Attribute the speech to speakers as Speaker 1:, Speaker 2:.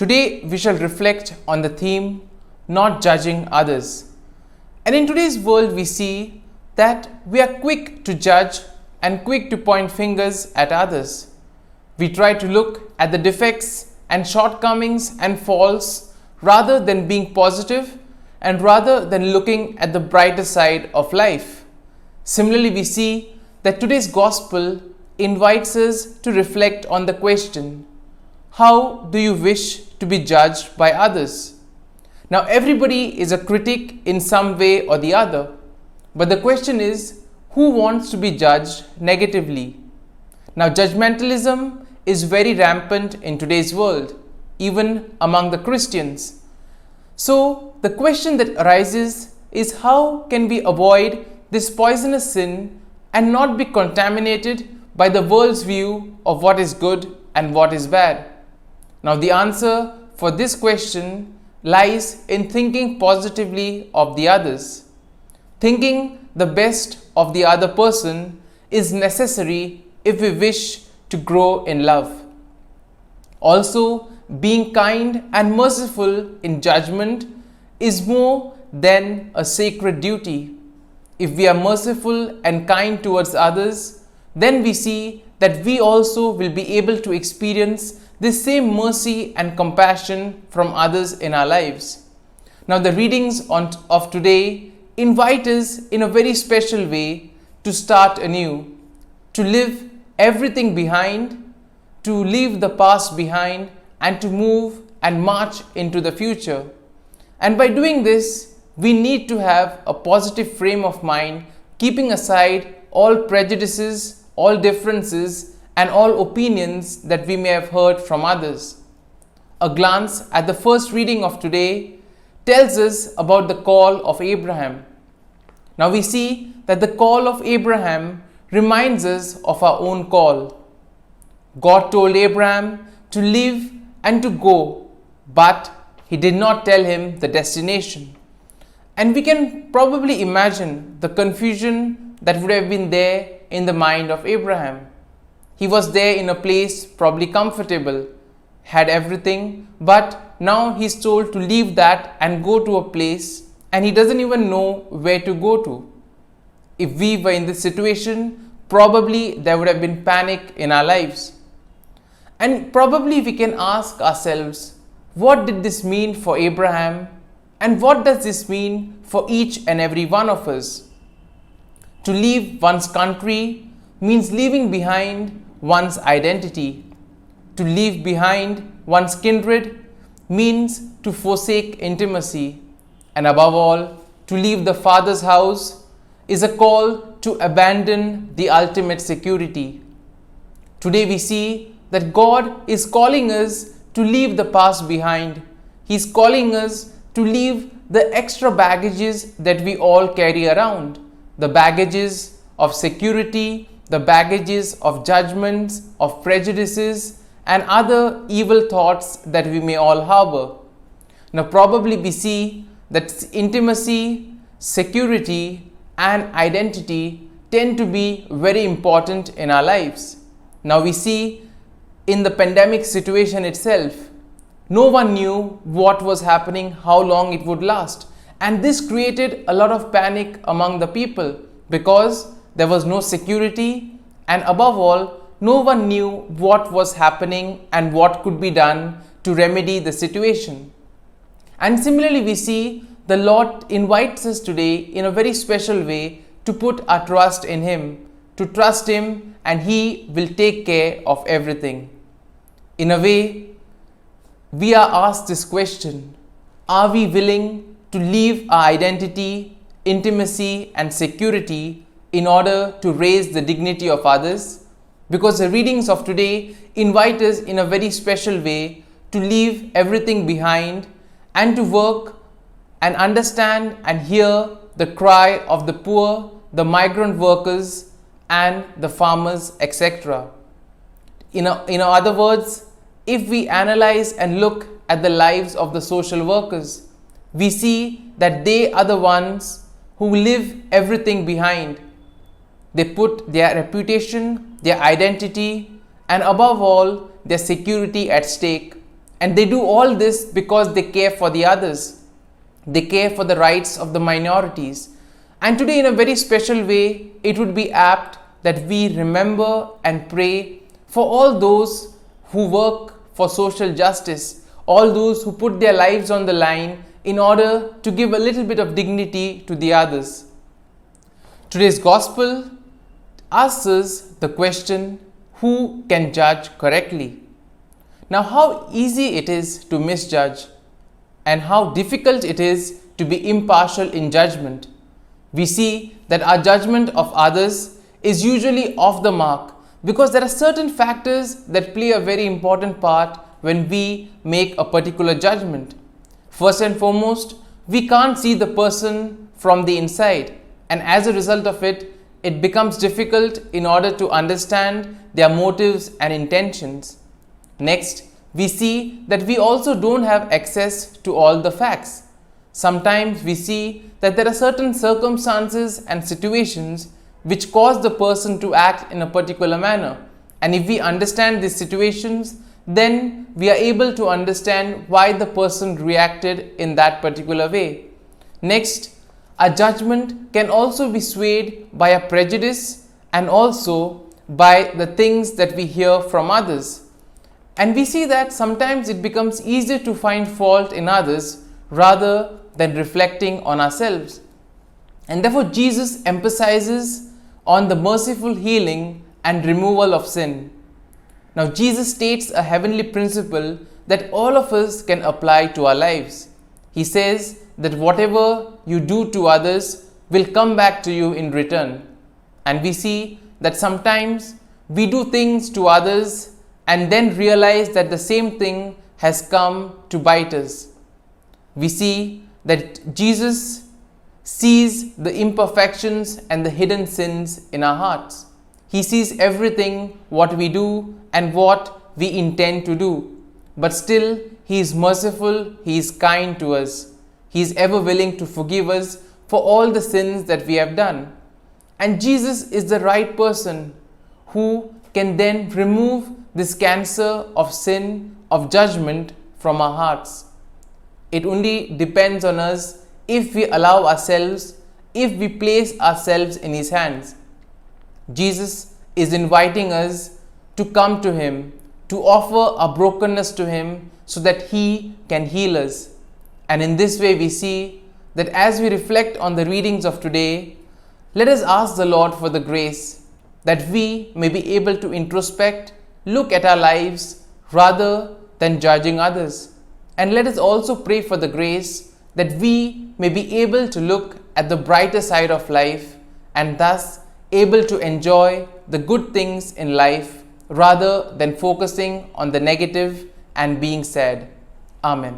Speaker 1: Today we shall reflect on the theme not judging others. And in today's world we see that we are quick to judge and quick to point fingers at others. We try to look at the defects and shortcomings and faults rather than being positive and rather than looking at the brighter side of life. Similarly, we see that today's gospel invites us to reflect on the question, how do you wish to be judged by others? Now, everybody is a critic in some way or the other, but the question is, who wants to be judged negatively? Now, judgmentalism is very rampant in today's world, even among the Christians. So, the question that arises is, how can we avoid this poisonous sin and not be contaminated by the world's view of what is good and what is bad? Now, the answer for this question lies in thinking positively of the others. Thinking the best of the other person is necessary if we wish to grow in love. Also, being kind and merciful in judgment is more than a sacred duty. If we are merciful and kind towards others, then we see that we also will be able to experience this same mercy and compassion from others in our lives. Now, the readings of today invite us in a very special way to start anew, to leave everything behind, to leave the past behind, and to move and march into the future. And by doing this, we need to have a positive frame of mind, keeping aside all prejudices, all differences, and all opinions that we may have heard from others. A glance at the first reading of today tells us about the call of Abraham. Now we see that the call of Abraham reminds us of our own call. God told Abraham to leave and to go, but he did not tell him the destination. And we can probably imagine the confusion that would have been there in the mind of Abraham. He was there in a place probably comfortable, had everything, but now he's told to leave that and go to a place, and he doesn't even know where to go to. If we were in this situation, probably there would have been panic in our lives. And probably we can ask ourselves, what did this mean for Abraham, and what does this mean for each and every one of us? To leave one's country means leaving behind one's identity. To leave behind one's kindred means to forsake intimacy. And above all, to leave the Father's house is a call to abandon the ultimate security. Today we see that God is calling us to leave the past behind. He's calling us to leave the extra baggages that we all carry around. The baggages of security, the baggages of judgments, of prejudices, and other evil thoughts that we may all harbor. Now, probably we see that intimacy, security, and identity tend to be very important in our lives. Now, we see in the pandemic situation itself, no one knew what was happening, how long it would last. And this created a lot of panic among the people because there was no security, and above all, no one knew what was happening and what could be done to remedy the situation. And similarly, we see the Lord invites us today in a very special way to put our trust in Him, to trust Him, and He will take care of everything. In a way, we are asked this question: are we willing to leave our identity, intimacy, and security in order to raise the dignity of others? Because the readings of today invite us in a very special way to leave everything behind and to work and understand and hear the cry of the poor, the migrant workers, and the farmers, etc. In other words, if we analyze and look at the lives of the social workers, we see that they are the ones who leave everything behind. They put their reputation, their identity, and above all, their security at stake. And they do all this because they care for the others. They care for the rights of the minorities. And today, in a very special way, it would be apt that we remember and pray for all those who work for social justice, all those who put their lives on the line in order to give a little bit of dignity to the others. Today's gospel asks us the question, who can judge correctly? Now, how easy it is to misjudge and how difficult it is to be impartial in judgment. We see that our judgment of others is usually off the mark because there are certain factors that play a very important part when we make a particular judgment. First and foremost, we can't see the person from the inside, and as a result of it, it becomes difficult in order to understand their motives and intentions. Next, we see that we also don't have access to all the facts. Sometimes we see that there are certain circumstances and situations which cause the person to act in a particular manner. And if we understand these situations, then we are able to understand why the person reacted in that particular way. Next, a judgment can also be swayed by a prejudice and also by the things that we hear from others. And we see that sometimes it becomes easier to find fault in others rather than reflecting on ourselves. And therefore, Jesus emphasizes on the merciful healing and removal of sin. Now, Jesus states a heavenly principle that all of us can apply to our lives. He says that whatever you do to others will come back to you in return. And we see that sometimes we do things to others and then realize that the same thing has come to bite us. We see that Jesus sees the imperfections and the hidden sins in our hearts. He sees everything, what we do and what we intend to do. But still, He is merciful, He is kind to us. He is ever willing to forgive us for all the sins that we have done. And Jesus is the right person who can then remove this cancer of sin, of judgment from our hearts. It only depends on us if we allow ourselves, if we place ourselves in His hands. Jesus is inviting us to come to Him, to offer our brokenness to Him so that He can heal us. And in this way we see that as we reflect on the readings of today, let us ask the Lord for the grace that we may be able to introspect, look at our lives rather than judging others. And let us also pray for the grace that we may be able to look at the brighter side of life and thus able to enjoy the good things in life rather than focusing on the negative and being sad. Amen.